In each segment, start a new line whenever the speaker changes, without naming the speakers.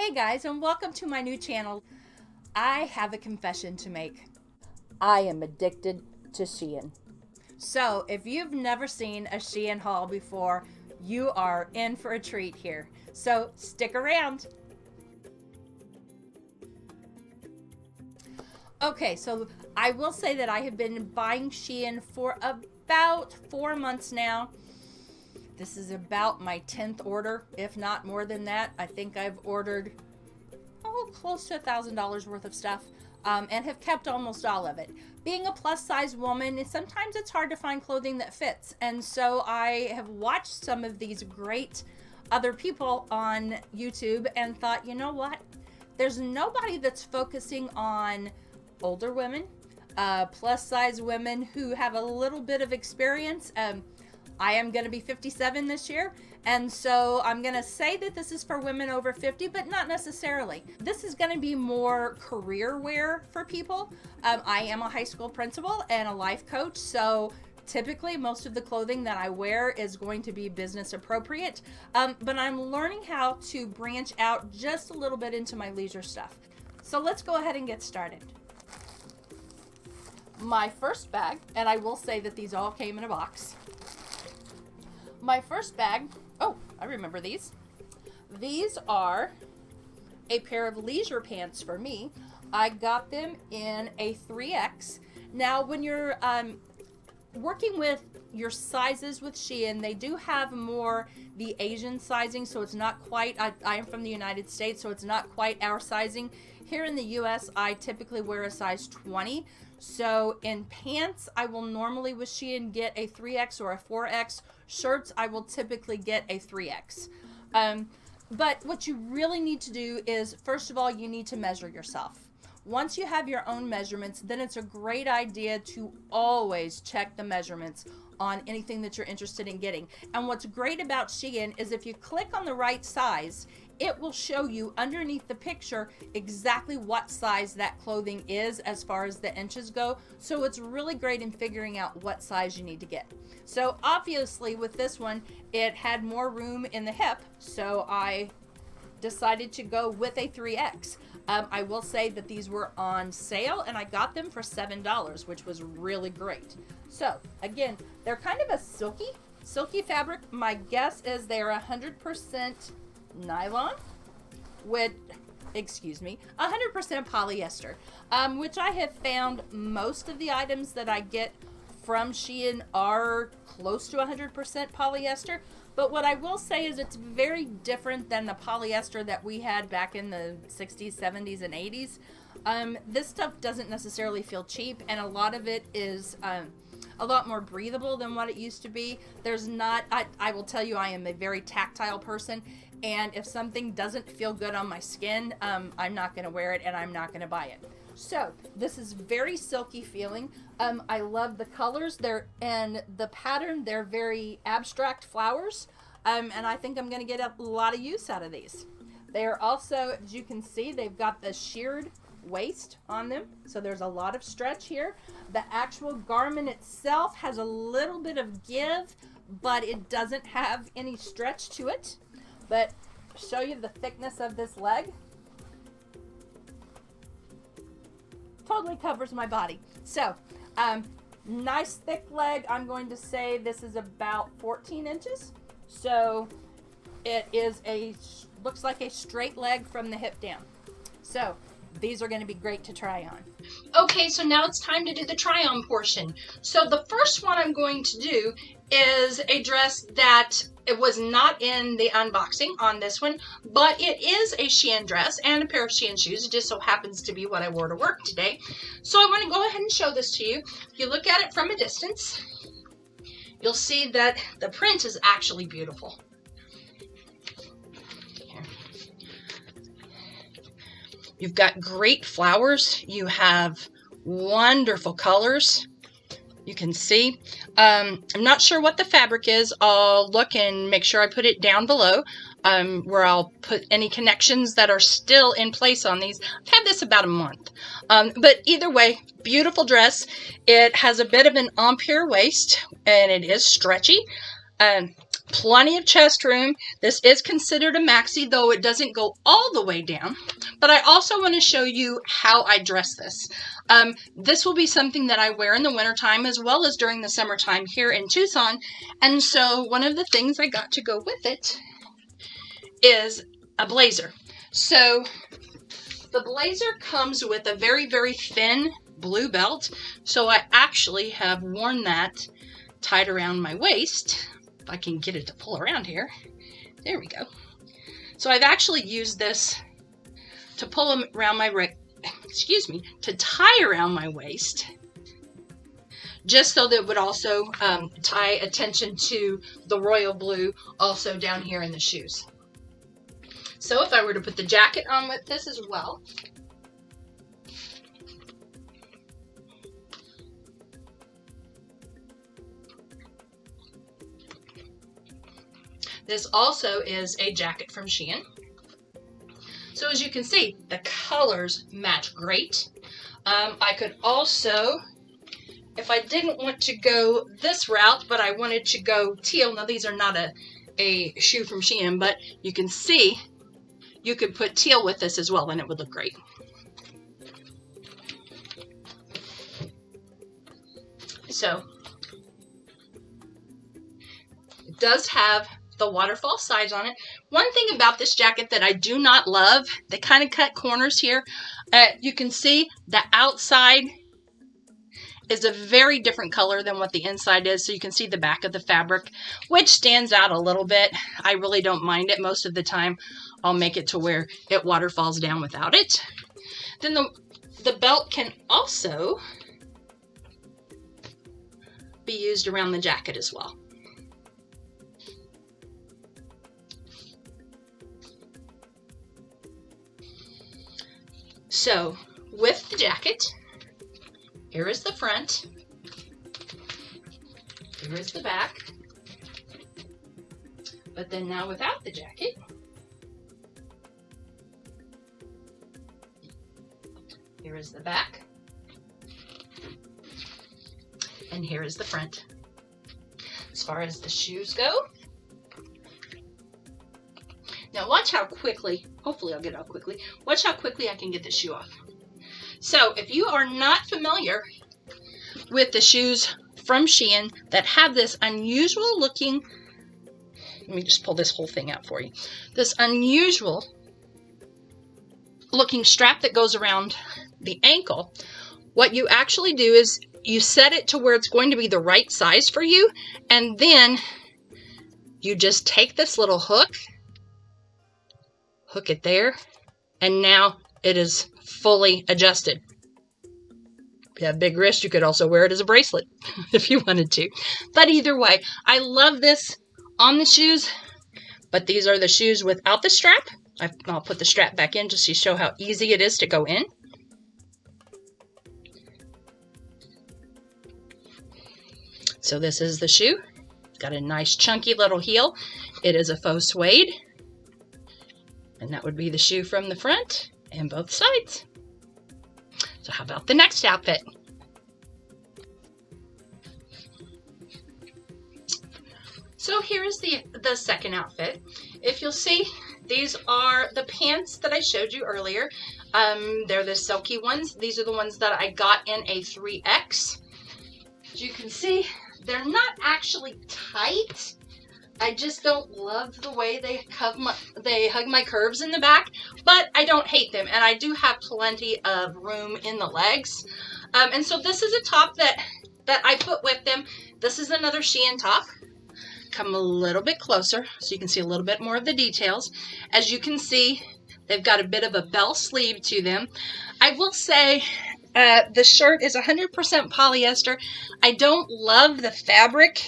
Hey guys, and welcome to my new channel. I have a confession to make. I am addicted to Shein. So if you've never seen a Shein haul before, you are in for a treat here. So stick around. Okay, so I will say that I have been buying Shein for about 4 months now. This is about my 10th order, if not more than that. I think I've ordered close to $1,000 worth of stuff and have kept almost all of it. Being a plus size woman, sometimes it's hard to find clothing that fits. And so I have watched some of these great other people on YouTube and thought, you know what? There's nobody that's focusing on older women, plus size women who have a little bit of experience. I am going to be 57 this year, and so I'm going to say that this is for women over 50, but not necessarily. This is going to be more career wear for people. I am a high school principal and a life coach, so typically most of the clothing that I wear is going to be business appropriate, but I'm learning how to branch out just a little bit into my leisure stuff. So let's go ahead and get started. My first bag, and I will say that these all came in a box. My first bag, oh, I remember these. These are a pair of leisure pants for me. I got them in a 3X. Now, when you're working with your sizes with Shein, they do have more the Asian sizing, so it's not quite, I am from the United States, so it's not quite our sizing. Here in the US, I typically wear a size 20. So in pants, I will normally with Shein get a 3X or a 4X. Shirts, I will typically get a 3X. But what you really need to do is, first of all, you need to measure yourself. Once you have your own measurements, then it's a great idea to always check the measurements on anything that you're interested in getting. And what's great about Shein is if you click on the right size, it will show you underneath the picture exactly what size that clothing is as far as the inches go. So it's really great in figuring out what size you need to get. So obviously with this one, it had more room in the hip, so I decided to go with a 3X. I will say that these were on sale and I got them for $7, which was really great. So again, they're kind of a silky fabric. My guess is they're 100% nylon with, 100% polyester, which I have found most of the items that I get from Shein are close to 100% polyester. But what I will say is it's very different than the polyester that we had back in the 60s, 70s, and 80s. This stuff doesn't necessarily feel cheap, and a lot of it is a lot more breathable than what it used to be. There's not, I will tell you, I am a very tactile person, and if something doesn't feel good on my skin, I'm not going to wear it and I'm not going to buy it. So this is very silky feeling. I love the colors and the pattern. They're very abstract flowers, and I think I'm going to get a lot of use out of these. They are also, as you can see, they've got the sheared waist on them, so there's a lot of stretch here. The actual garment itself has a little bit of give, but it doesn't have any stretch to it. But show you the thickness of this leg. Totally covers my body. So nice thick leg. I'm going to say this is about 14 inches. So it is looks like a straight leg from the hip down. So these are going to be great to try on.
Okay, so now it's time to do the try on portion. So the first one I'm going to do is a dress that it was not in the unboxing on this one, but it is a Shein dress and a pair of Shein shoes. It just so happens to be what I wore to work today. So I want to go ahead and show this to you. If you look at it from a distance, you'll see that the print is actually beautiful. You've got great flowers. You have wonderful colors. You can see. I'm not sure what the fabric is. I'll look and make sure I put it down below where I'll put any connections that are still in place on these. I've had this about a month. But either way, beautiful dress. It has a bit of an empire waist and it is stretchy. Plenty of chest room. This is considered a maxi, though it doesn't go all the way down. But I also want to show you how I dress this. This will be something that I wear in the wintertime as well as during the summertime here in Tucson. And so one of the things I got to go with it is a blazer. So the blazer comes with a very, very thin blue belt. So I actually have worn that tied around my waist. If I can get it to pull around here. There we go. So I've actually used this to pull them around my to tie around my waist, just so that it would also tie attention to the royal blue also down here in the shoes. So if I were to put the jacket on with this as well, this also is a jacket from Shein. So as you can see, the colors match great. I could also, if I didn't want to go this route, but I wanted to go teal, now these are not a shoe from Shein, but you can see you could put teal with this as well and it would look great. So it does have the waterfall sides on it. One thing about this jacket that I do not love, they kind of cut corners here. You can see the outside is a very different color than what the inside is. So you can see the back of the fabric, which stands out a little bit. I really don't mind it. Most of the time, I'll make it to where it waterfalls down without it. Then the belt can also be used around the jacket as well. So with the jacket, here is the front, here is the back, but then now without the jacket, here is the back, and here is the front. As far as the shoes go, now watch how quickly, hopefully I'll get it out quickly, watch how quickly I can get the shoe off. So if you are not familiar with the shoes from Shein that have this unusual looking, let me just pull this whole thing out for you, this unusual looking strap that goes around the ankle, what you actually do is you set it to where it's going to be the right size for you, and then you just take this little hook it there, and now it is fully adjusted. If you have big wrists, you could also wear it as a bracelet if you wanted to. But either way, I love this on the shoes, but these are the shoes without the strap. I'll put the strap back in just to show how easy it is to go in. So this is the shoe. Got a nice chunky little heel. It is a faux suede. And that would be the shoe from the front and both sides. So how about the next outfit? So here is the second outfit. If you'll see, these are the pants that I showed you earlier. They're the silky ones. These are the ones that I got in a 3X. As you can see, they're not actually tight. I just don't love the way they hug my curves in the back, but I don't hate them, and I do have plenty of room in the legs. And so this is a top that I put with them. This is another Shein top. Come a little bit closer so you can see a little bit more of the details. As you can see, they've got a bit of a bell sleeve to them. I will say the shirt is 100% polyester. I don't love the fabric.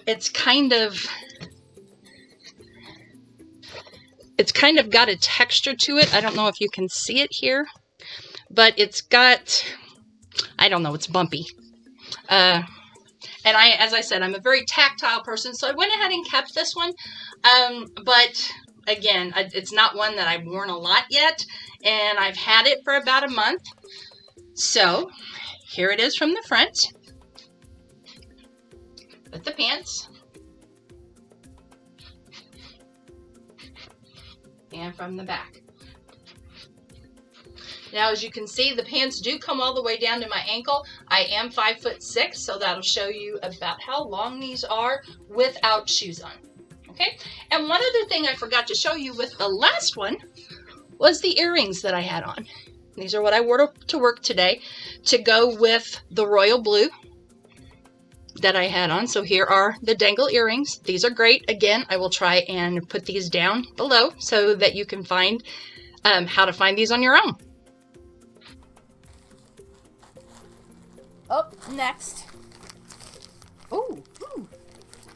It's kind of got a texture to it. I don't know if you can see it here, but it's got, I don't know, it's bumpy. And as I said, I'm a very tactile person, so I went ahead and kept this one. But again, it's not one that I've worn a lot yet, and I've had it for about a month. So here it is from the front with the pants. and from the back. Now, as you can see, the pants do come all the way down to my ankle. I am 5'6", so that'll show you about how long these are without shoes on. Okay, and one other thing I forgot to show you with the last one was the earrings that I had on. These are what I wore to work today to go with the royal blue that I had on. So here are the dangle earrings. These are great. Again, I will try and put these down below so that you can find how to find these on your own.
Up next. Ooh.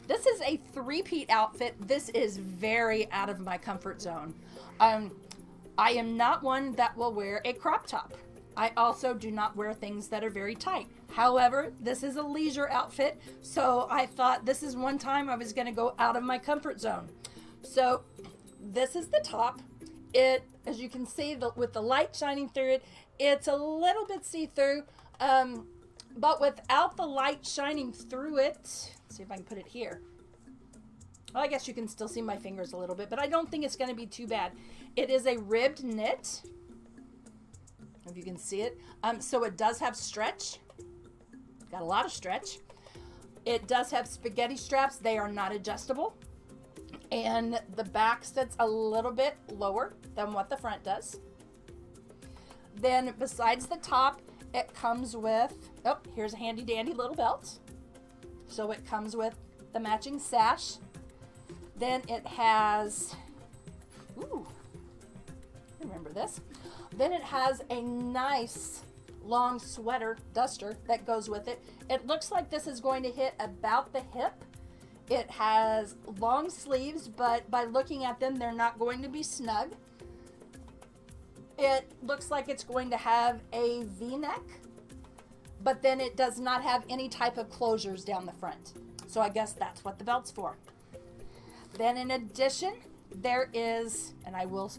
This is a three-peat outfit. This is very out of my comfort zone. I am not one that will wear a crop top. I also do not wear things that are very tight. However, this is a leisure outfit, so I thought this is one time I was going to go out of my comfort zone. So this is the top. It, as you can see, with the light shining through it, it's a little bit see-through, but without the light shining through it, let's see if I can put it here. Well, I guess you can still see my fingers a little bit, but I don't think it's going to be too bad. It is a ribbed knit, if you can see it. So it does have stretch. Got a lot of stretch. It does have spaghetti straps. They are not adjustable. And the back sits a little bit lower than what the front does. Then besides the top, it comes with, oh, here's a handy dandy little belt. So it comes with the matching sash. Then it has, ooh, remember this. Then it has a nice long sweater duster that goes with it. It looks like this is going to hit about the hip. It has long sleeves, but by looking at them, they're not going to be snug. It looks like it's going to have a V-neck, but then it does not have any type of closures down the front. So I guess that's what the belt's for. Then in addition, there is, and I will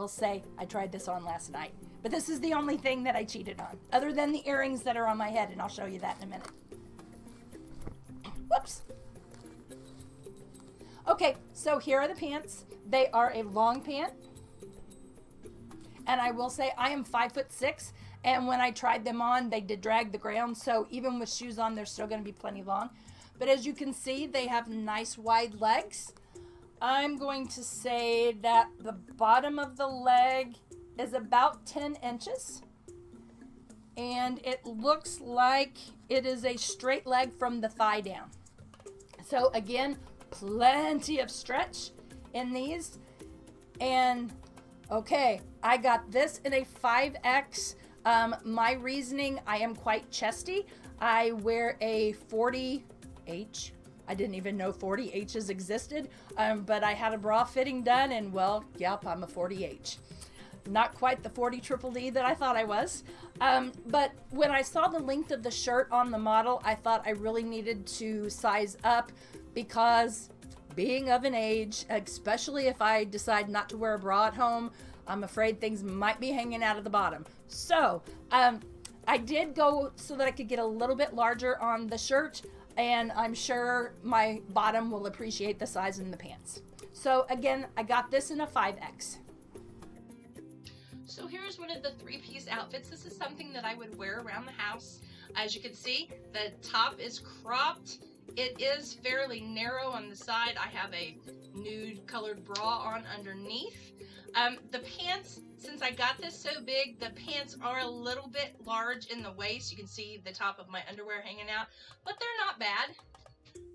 say I tried this on last night, but this is the only thing that I cheated on, other than the earrings that are on my head, and I'll show you that in a minute. Whoops. Okay, so here are the pants. They are a long pant, and I will say I am 5'6", and when I tried them on, they did drag the ground, so even with shoes on, they're still going to be plenty long. But as you can see, they have nice wide legs. I'm going to say that the bottom of the leg is about 10 inches. And it looks like it is a straight leg from the thigh down. So again, plenty of stretch in these. And okay, I got this in a 5X. My reasoning, I am quite chesty. I wear a 40H. I didn't even know 40Hs existed, but I had a bra fitting done, and well, yep, I'm a 40H. Not quite the 40 triple D that I thought I was. But when I saw the length of the shirt on the model, I thought I really needed to size up, because being of an age, especially if I decide not to wear a bra at home, I'm afraid things might be hanging out of the bottom. So I did go so that I could get a little bit larger on the shirt, and I'm sure my bottom will appreciate the size in the pants. So again, I got this in a 5X.
So here's one of the three-piece outfits. This is something that I would wear around the house. As you can see, the top is cropped. It is fairly narrow on the side. I have a nude colored bra on underneath. The pants, since I got this so big, the pants are a little bit large in the waist. You can see the top of my underwear hanging out, but they're not bad.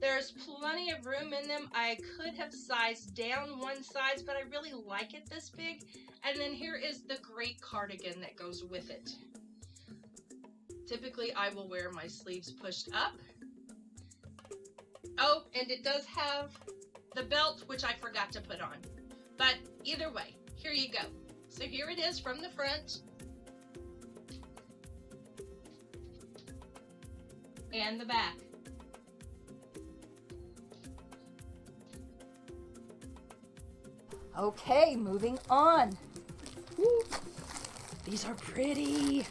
There's plenty of room in them. I could have sized down one size, but I really like it this big. And then here is the great cardigan that goes with it. Typically, I will wear my sleeves pushed up. Oh, and it does have the belt, which I forgot to put on. But either way, here you go. So here it is from the front. And the back.
Okay, moving on. Woo. These are pretty.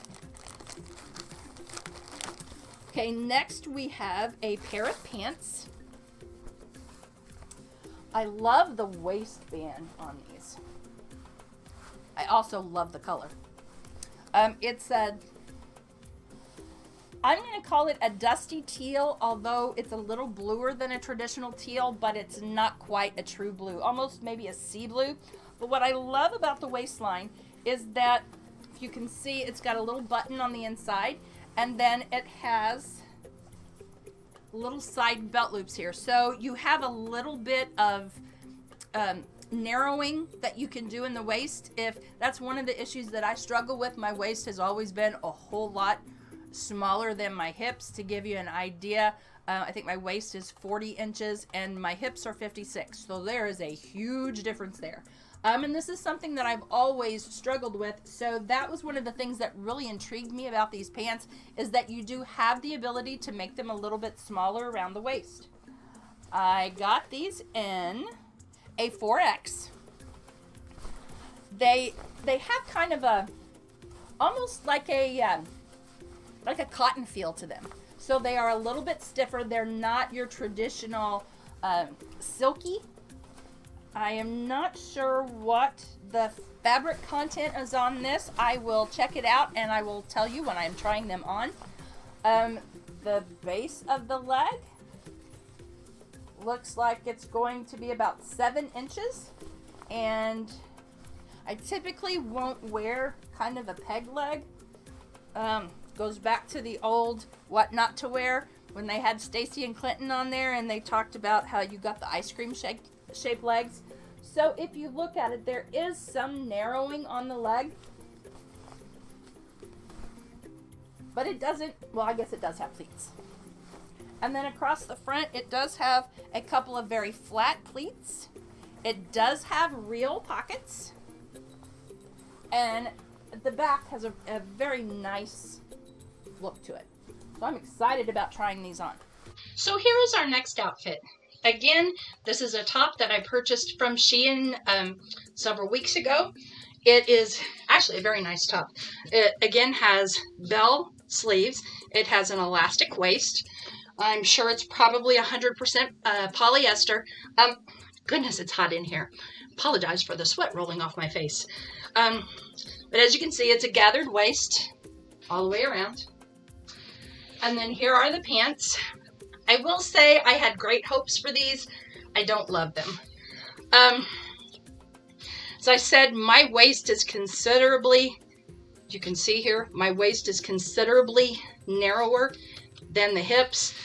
Okay, next we have a pair of pants. I love the waistband on these. I also love the color. It's a, I'm going to call it a dusty teal, although it's a little bluer than a traditional teal, but it's not quite a true blue, almost maybe a sea blue. But what I love about the waistline is that, if you can see, it's got a little button on the inside, and then it has little side belt loops here. So you have a little bit of narrowing that you can do in the waist. If that's one of the issues that I struggle with, my waist has always been a whole lot smaller than my hips. To give you an idea, I think my waist is 40 inches and my hips are 56. So there is a huge difference there. And this is something that I've always struggled with. So that was one of the things that really intrigued me about these pants, is that you do have the ability to make them a little bit smaller around the waist. I got these in a 4X. They have kind of a, almost like a cotton feel to them. So they are a little bit stiffer. They're not your traditional silky. I am not sure what the fabric content is on this. I will check it out and I will tell you when I'm trying them on. The base of the leg looks like it's going to be about 7 inches, and I typically won't wear kind of a peg leg. Goes back to the old what not to wear when they had Stacy and Clinton on there, and they talked about how you got the ice cream shaped legs. So if you look at it, there is some narrowing on the leg, but it doesn't, well, I guess it does have pleats. And then across the front, it does have a couple of very flat pleats. It does have real pockets, and the back has a very nice look to it. So I'm excited about trying these on.
So here is our next outfit. Again, this is a top that I purchased from Shein several weeks ago. It is actually a very nice top. It again has bell sleeves. It has an elastic waist. I'm sure it's probably 100% polyester. Goodness, it's hot in here. Apologize for the sweat rolling off my face. But as you can see, it's a gathered waist all the way around. And then here are the pants. I will say I had great hopes for these. I don't love them. As I said, my waist is considerably, you can see here, my waist is considerably narrower than the hips.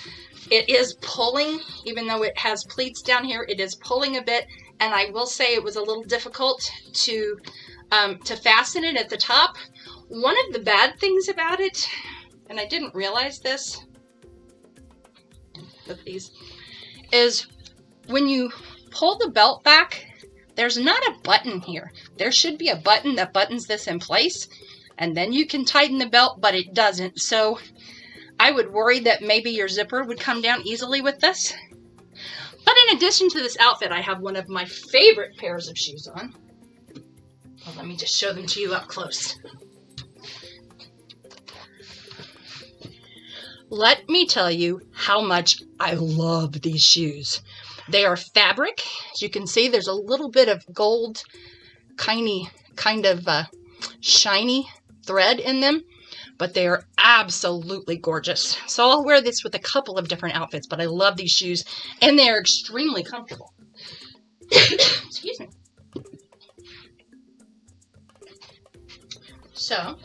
It is pulling, even though it has pleats down here, it is pulling a bit. And I will say it was a little difficult to fasten it at the top. One of the bad things about it, and I didn't realize this, with these, is when you pull the belt back, there's not a button here. There should be a button that buttons this in place, and then you can tighten the belt, but it doesn't. So I would worry that maybe your zipper would come down easily with this. But in addition to this outfit, I have one of my favorite pairs of shoes on. Well, let me just show them to you up close. Let me tell you how much I love these shoes. They are fabric. As you can see, there's a little bit of gold, kind of shiny thread in them, but they are absolutely gorgeous. So I'll wear this with a couple of different outfits, but I love these shoes, and they are extremely comfortable. Excuse me. So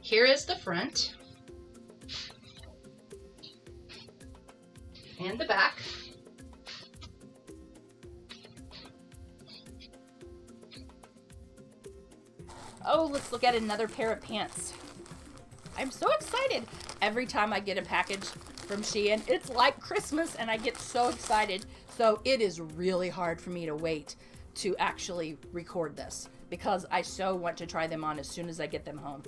here is the front and the back.
Oh, let's look at another pair of pants. I'm so excited. Every time I get a package from Shein, it's like Christmas and I get so excited. So it is really hard for me to wait to actually record this because I so want to try them on as soon as I get them home.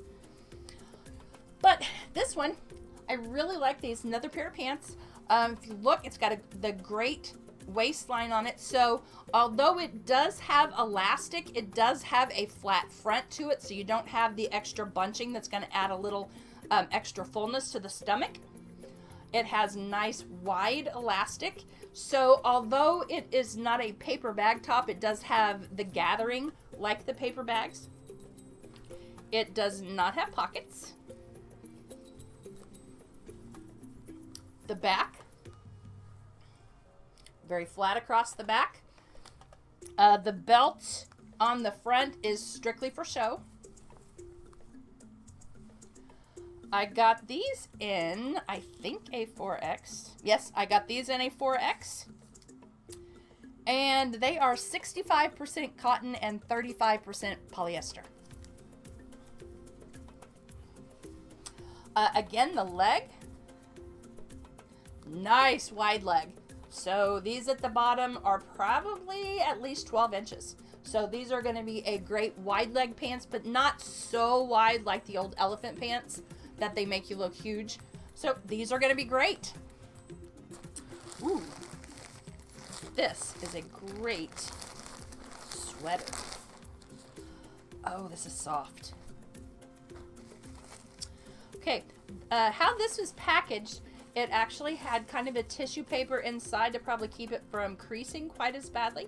But this one, I really like these. Another pair of pants. If you look, it's got the great waistline on it. So although it does have elastic, it does have a flat front to it. So you don't have the extra bunching that's going to add a little extra fullness to the stomach. It has nice wide elastic. So although it is not a paper bag top, it does have the gathering like the paper bags. It does not have pockets. The back, very flat across the back. The belt on the front is strictly for show. I got these in, I think, a 4X. Yes, I got these in a 4X. And they are 65% cotton and 35% polyester. Again, the leg. Nice wide leg. So these at the bottom are probably at least 12 inches. So these are going to be a great wide leg pants, but not so wide like the old elephant pants that they make you look huge. So these are going to be great. Ooh. This is a great sweater. Oh, this is soft. Okay, how this was packaged, it actually had kind of a tissue paper inside to probably keep it from creasing quite as badly.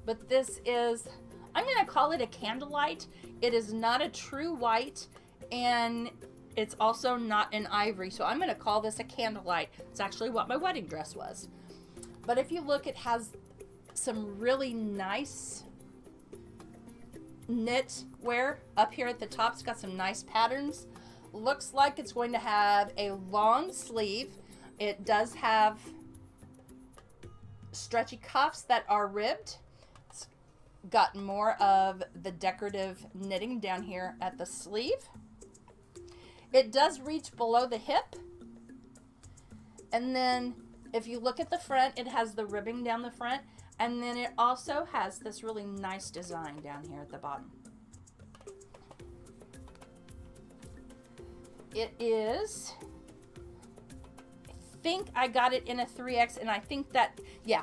But this is, I'm going to call it a candlelight. It is not a true white, and it's also not an ivory. So I'm going to call this a candlelight. It's actually what my wedding dress was. But if you look, it has some really nice knit wear up here at the top. It's got some nice patterns. Looks like it's going to have a long sleeve. It does have stretchy cuffs that are ribbed. It's got more of the decorative knitting down here at the sleeve. It does reach below the hip. And then if you look at the front, it has the ribbing down the front. And then it also has this really nice design down here at the bottom. It is, I think I got it in a 3X, and I think that, yeah,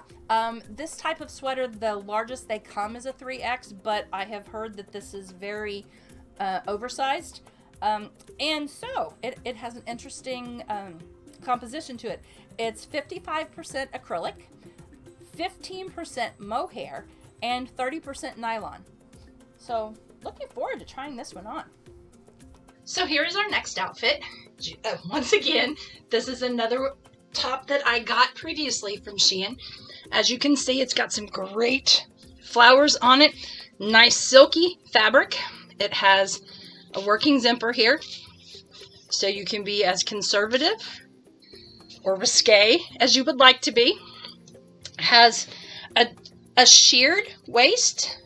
this type of sweater, the largest they come is a 3X, but I have heard that this is very oversized. And so it has an interesting composition to it. It's 55% acrylic, 15% mohair, and 30% nylon. So looking forward to trying this one on.
So here is our next outfit. Once again, this is another top that I got previously from Shein. As you can see, it's got some great flowers on it. Nice silky fabric. It has a working zipper here, so you can be as conservative or risque as you would like to be. It has a sheared waist,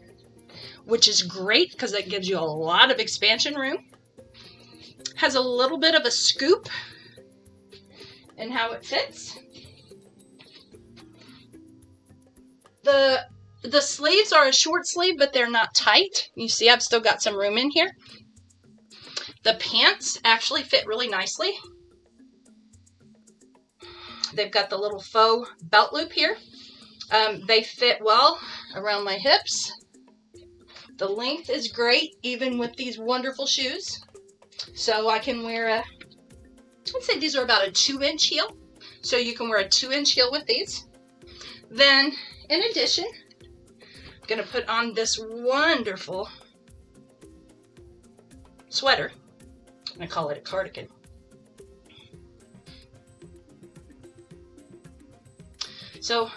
which is great because it gives you a lot of expansion room. Has a little bit of a scoop in how it fits. The sleeves are a short sleeve, but they're not tight. You see, I've still got some room in here. The pants actually fit really nicely. They've got the little faux belt loop here. They fit well around my hips. The length is great, even with these wonderful shoes. So I can wear I'd say these are about a 2-inch heel. So you can wear a 2-inch heel with these. Then, in addition, I'm going to put on this wonderful sweater. I'm going to call it a cardigan. So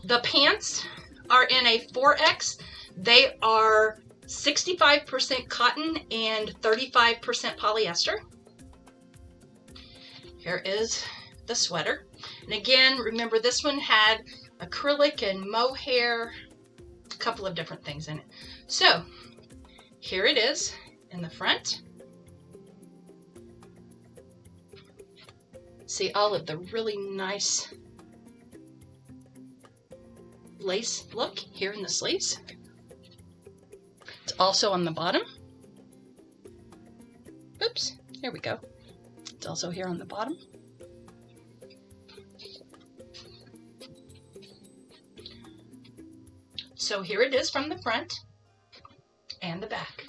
the pants are in a 4X. They are 65% cotton and 35% polyester. Here is the sweater. And again, remember this one had acrylic and mohair, a couple of different things in it. So here it is in the front. See all of the really nice lace look here in the sleeves. It's also on the bottom. Oops, there we go. It's also here on the bottom. So here it is from the front and the back.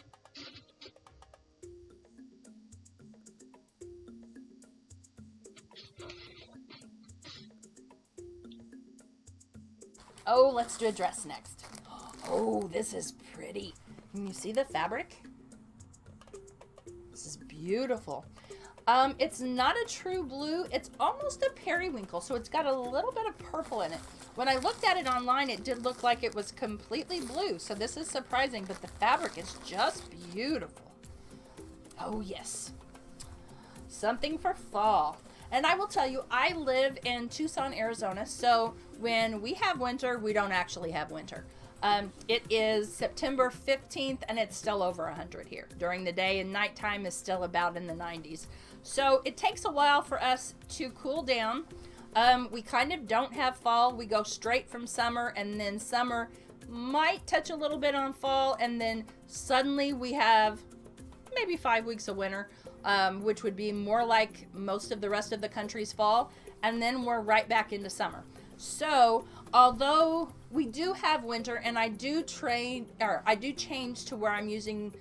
Oh, let's do a dress next. Oh, this is pretty. Can you see the fabric? This is beautiful. It's not a true blue. It's almost a periwinkle, so it's got a little bit of purple in it. When I looked at it online, it did look like it was completely blue, so this is surprising, but the fabric is just beautiful. Oh, yes. Something for fall. And I will tell you, I live in Tucson, Arizona, so when we have winter, we don't actually have winter. It is September 15th, and it's still over 100 here during the day, and nighttime is still about in the 90s. So it takes a while for us to cool down. We kind of don't have fall. We go straight from summer, and then summer might touch a little bit on fall, and then suddenly we have maybe 5 weeks of winter, which would be more like most of the rest of the country's fall, and then we're right back into summer. So although we do have winter, and I do change to where I'm using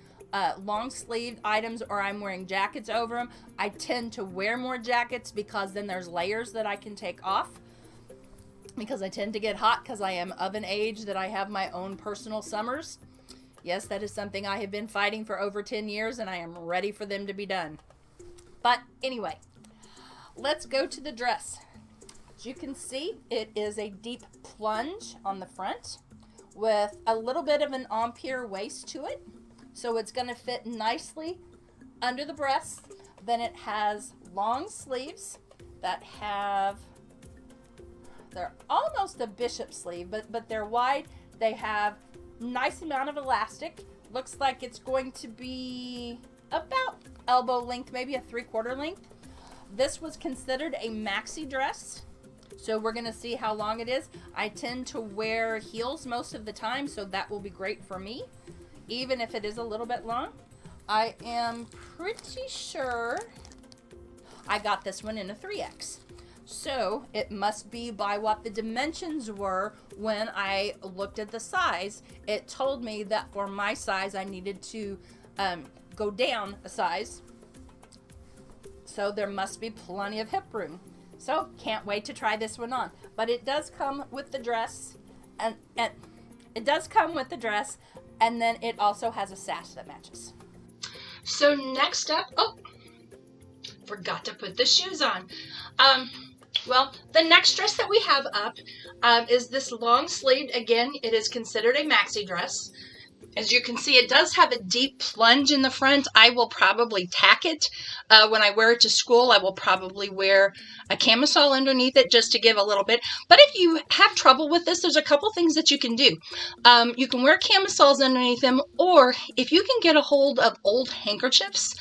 long sleeved items, or I'm wearing jackets over them. I tend to wear more jackets because then there's layers that I can take off, because I tend to get hot because I am of an age that I have my own personal summers. Yes, that is something I have been fighting for over 10 years, and I am ready for them to be done. But anyway, let's go to the dress. As you can see, it is a deep plunge on the front with a little bit of an empire waist to it. So it's going to fit nicely under the breasts. Then it has long sleeves that they're almost a bishop sleeve, but they're wide. They have nice amount of elastic. Looks like it's going to be about elbow length, maybe a 3/4 length. This was considered a maxi dress, so we're going to see how long it is. I tend to wear heels most of the time, so that will be great for me, even if it is a little bit long. I am pretty sure I got this one in a 3X. So it must be by what the dimensions were when I looked at the size. It told me that for my size, I needed to go down a size. So there must be plenty of hip room. So can't wait to try this one on. But it does come with the dress, and it does come with the dress, and then it also has a sash that matches.
So next up, oh, forgot to put the shoes on. Well, the next dress that we have up is this long sleeved. Again, it is considered a maxi dress. As you can see, it does have a deep plunge in the front. I will probably tack it. When I wear it to school, I will probably wear a camisole underneath it just to give a little bit. But if you have trouble with this, there's a couple things that you can do. You can wear camisoles underneath them, or if you can get a hold of old handkerchiefs,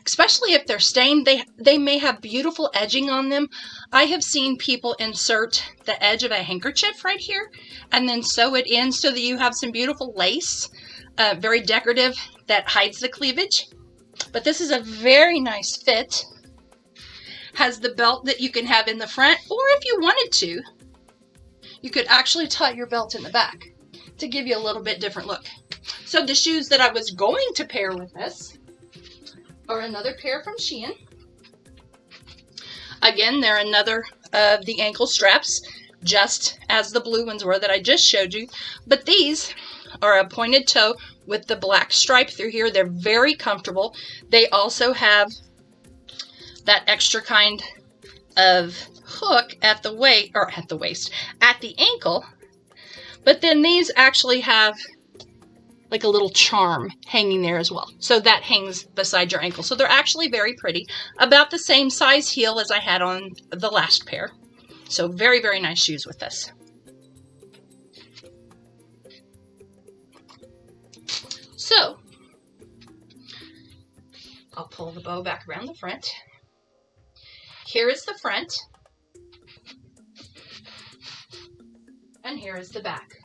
especially if they're stained, they may have beautiful edging on them. I have seen people insert the edge of a handkerchief right here and then sew it in so that you have some beautiful lace, very decorative, that hides the cleavage. But this is a very nice fit. Has the belt that you can have in the front, or if you wanted to, you could actually tie your belt in the back to give you a little bit different look. So the shoes that I was going to pair with this are another pair from Shein. Again, they're another of the ankle straps, just as the blue ones were that I just showed you. But these are a pointed toe with the black stripe through here. They're very comfortable. They also have that extra kind of hook at the at the ankle. But then these actually have like a little charm hanging there as well. So that hangs beside your ankle. So they're actually very pretty. About the same size heel as I had on the last pair. So very, very nice shoes with this. So I'll pull the bow back around the front. Here is the front. And here is the back.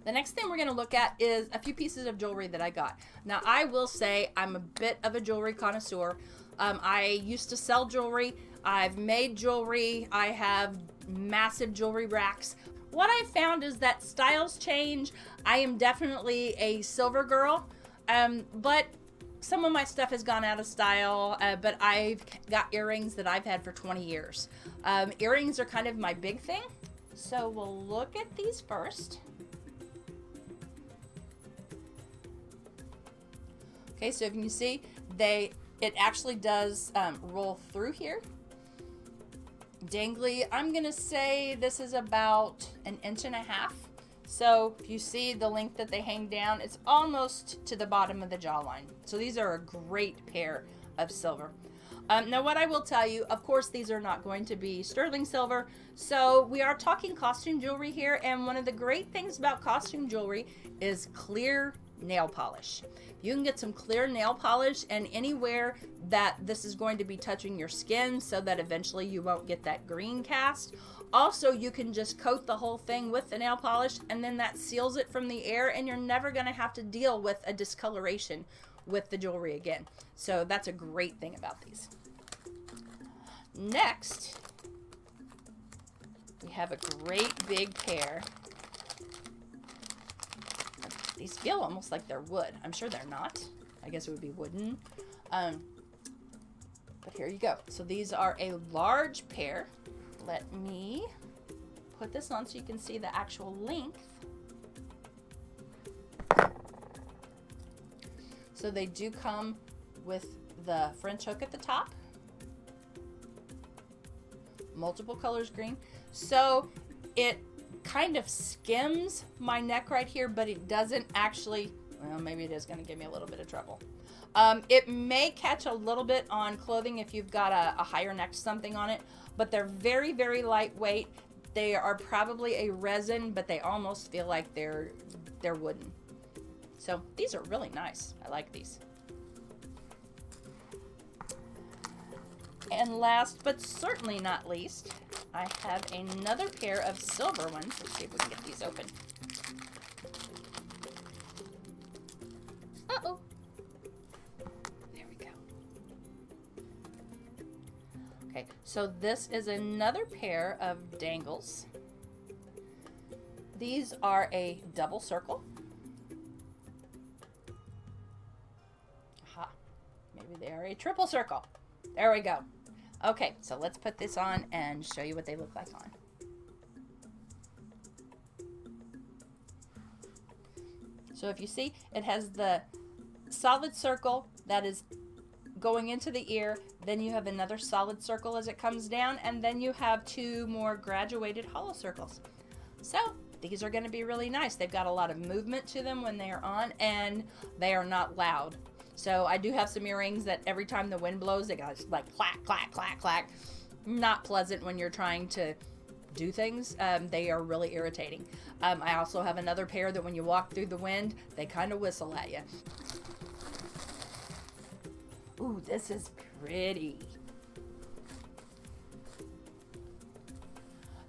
The next thing we're going to look at is a few pieces of jewelry that I got. Now, I will say I'm a bit of a jewelry connoisseur. I used to sell jewelry. I've made jewelry. I have massive jewelry racks. What I found is that styles change. I am definitely a silver girl, but some of my stuff has gone out of style, but I've got earrings that I've had for 20 years. Earrings are kind of my big thing. So we'll look at these first. Okay, so if you see, it actually does roll through here. Dangly, I'm gonna say this is about 1.5 inches. So if you see the length that they hang down, it's almost to the bottom of the jawline. So these are a great pair of silver. Now what I will tell you, of course, these are not going to be sterling silver. So we are talking costume jewelry here. And one of the great things about costume jewelry is clear nail polish. You can get some clear nail polish, and anywhere that this is going to be touching your skin so that eventually you won't get that green cast. Also, you can just coat the whole thing with the nail polish, and then that seals it from the air, and you're never going to have to deal with a discoloration with the jewelry again. So that's a great thing about these. Next, we have a great big pair. These feel almost like they're wood. I'm sure they're not. I guess it would be wooden. But here you go. So these are a large pair. Let me put this on so you can see the actual length. So they do come with the French hook at the top. Multiple colors green. So it kind of skims my neck right here, but it doesn't actually, well, maybe it is going to give me a little bit of trouble. It may catch a little bit on clothing if you've got a higher neck something on it, but they're very, very lightweight. They are probably a resin, but they almost feel like they're wooden. So these are really nice. I like these. And last but certainly not least, I have another pair of silver ones. Let's see if we can get these open. Uh-oh. There we go. Okay, so this is another pair of dangles. These are a double circle. Aha. Maybe they are a triple circle. There we go. Okay, so let's put this on and show you what they look like on. So if you see, it has the solid circle that is going into the ear, then you have another solid circle as it comes down, and then you have 2 more graduated hollow circles. So these are going to be really nice. They've got a lot of movement to them when they are on, and they are not loud. So I do have some earrings that every time the wind blows, they go like clack, clack, clack, clack. Not pleasant when you're trying to do things. They are really irritating. I also have another pair that when you walk through the wind, they kind of whistle at you. Ooh, this is pretty.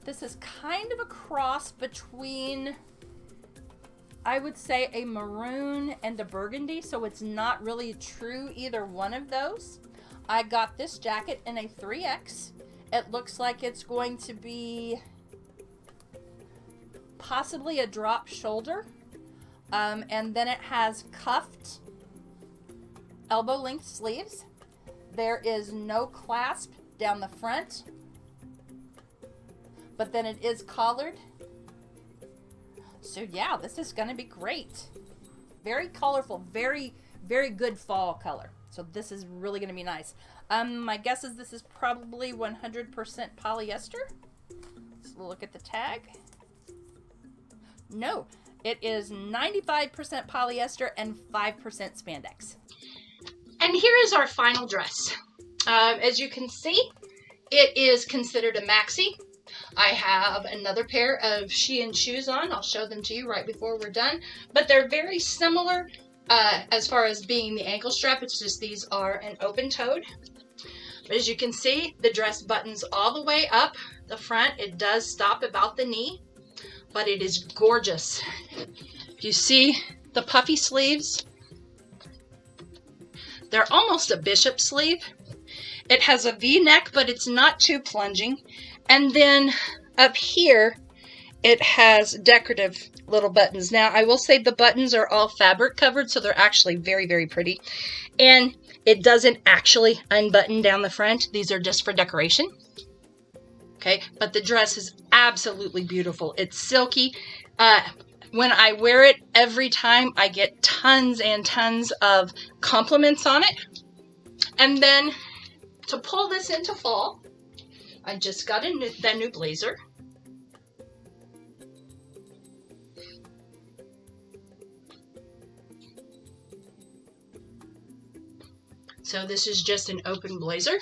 This is kind of a cross between, I would say, a maroon and a burgundy, so it's not really true either one of those. I got this jacket in a 3X. It looks like it's going to be possibly a drop shoulder, and then it has cuffed elbow length sleeves. There is no clasp down the front, but then it is collared. So yeah, this is going to be great. Very colorful, very, very good fall color. So this is really going to be nice. My guess is this is probably 100% polyester. Let's look at the tag. No, it is 95% polyester and 5% spandex.
And here is our final dress. As you can see, it is considered a maxi. I have another pair of shein shoes on. I'll show them to you right before we're done. But they're very similar as far as being the ankle strap. It's just these are an open-toed. But as you can see, the dress buttons all the way up the front. It does stop about the knee, but it is gorgeous. If you see the puffy sleeves, they're almost a bishop sleeve. It has a V-neck, but it's not too plunging. And then up here, it has decorative little buttons. Now, I will say the buttons are all fabric covered, so they're actually very, very pretty. And it doesn't actually unbutton down the front. These are just for decoration. Okay, but the dress is absolutely beautiful. It's silky. When I wear it every time, I get tons and tons of compliments on it. And then to pull this into fall, I just got that new blazer. So this is just an open blazer.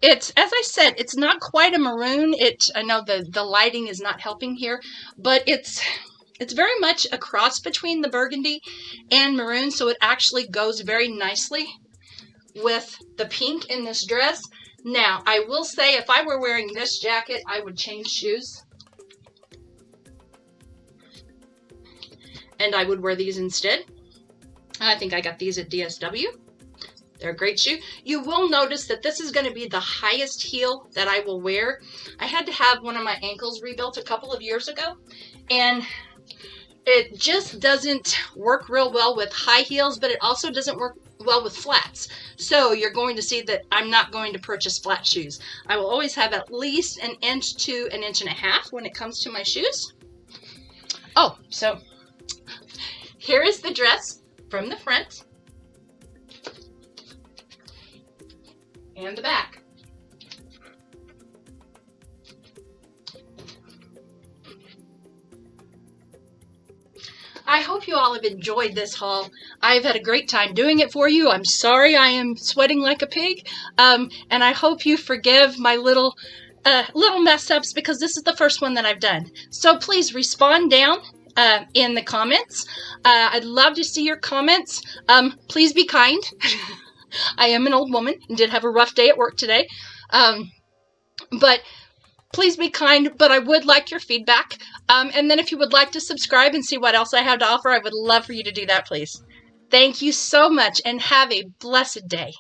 It's, as I said, it's not quite a maroon. I know the lighting is not helping here, but it's very much a cross between the burgundy and maroon, so it actually goes very nicely with the pink in this dress. Now, I will say if I were wearing this jacket, I would change shoes. And I would wear these instead. I think I got these at DSW. They're a great shoe. You will notice that this is going to be the highest heel that I will wear. I had to have one of my ankles rebuilt a couple of years ago, and it just doesn't work real well with high heels, but it also doesn't work well with flats. So you're going to see that I'm not going to purchase flat shoes. I will always have at least 1 inch to 1.5 inches when it comes to my shoes. Oh, so here is the dress from the front and the back. I hope you all have enjoyed this haul. I've had a great time doing it for you. I'm sorry I am sweating like a pig, and I hope you forgive my little mess ups, because this is the first one that I've done. So please respond down in the comments. I'd love to see your comments. Please be kind. I am an old woman and did have a rough day at work today. But please be kind, but I would like your feedback. And then if you would like to subscribe and see what else I have to offer, I would love for you to do that, please. Thank you so much, and have a blessed day.